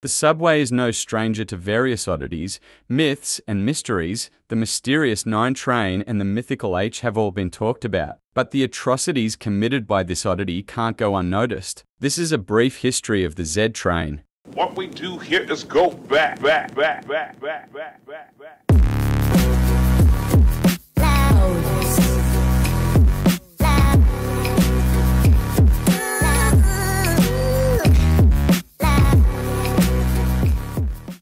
The subway is no stranger to various oddities, myths, and mysteries. The mysterious 9 train and the mythical H have all been talked about. But the atrocities committed by this oddity can't go unnoticed. This is a brief history of the Z train. What we do here is go back.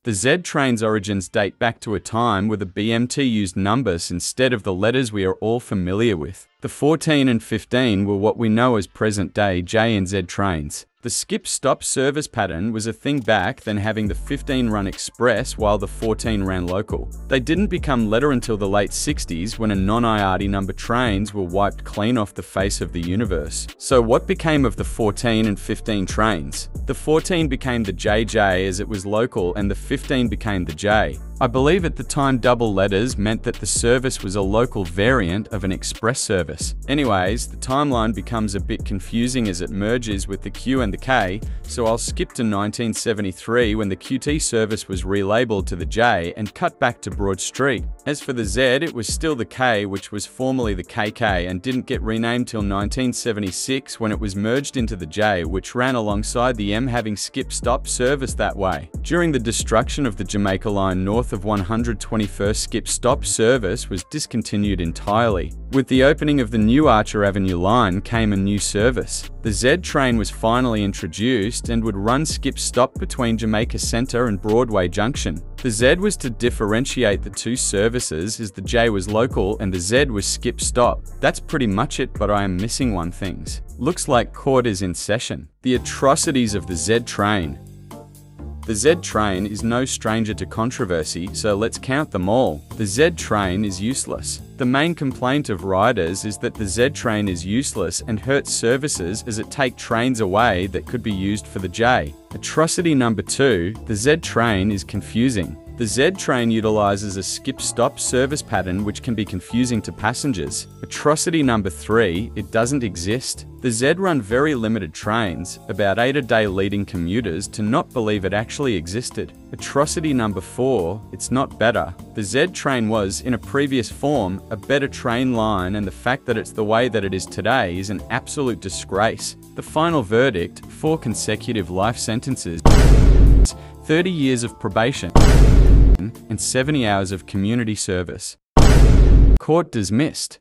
The Z train's origins date back to a time where the BMT used numbers instead of the letters we are all familiar with. The 14 and 15 were what we know as present-day J and Z trains. The skip-stop service pattern was a thing back then, having the 15 run express while the 14 ran local. They didn't become letter until the late 60s, when a non-IATI number trains were wiped clean off the face of the universe. So what became of the 14 and 15 trains? The 14 became the JJ as it was local, and the 15 became the J. I believe at the time double letters meant that the service was a local variant of an express service. Anyways, the timeline becomes a bit confusing as it merges with the Q and the K, so I'll skip to 1973 when the QT service was relabeled to the J and cut back to Broad Street. As for the Z, it was still the K, which was formerly the KK and didn't get renamed till 1976 when it was merged into the J, which ran alongside the M, having skip-stop service that way. During the destruction of the Jamaica line north of 121st, skip-stop service was discontinued entirely. With the opening of the new Archer Avenue line came a new service. The Z train was finally introduced and would run skip-stop between Jamaica Center and Broadway Junction. The Z was to differentiate the two services, as the J was local and the Z was skip-stop. That's pretty much it, but I am missing one thing. Looks like court is in session. The atrocities of the Z train. The Z train is no stranger to controversy, so let's count them all. The Z train is useless. The main complaint of riders is that the Z train is useless and hurts services as it takes trains away that could be used for the J. Atrocity number 2, the Z train is confusing. The Z train utilizes a skip-stop service pattern which can be confusing to passengers. Atrocity number 3, it doesn't exist. The Z run very limited trains, about 8 a day, leading commuters to not believe it actually existed. Atrocity number 4, it's not better. The Z train was, in a previous form, a better train line, and the fact that it's the way that it is today is an absolute disgrace. The final verdict, 4 consecutive life sentences, 30 years of probation, and 70 hours of community service. Court dismissed.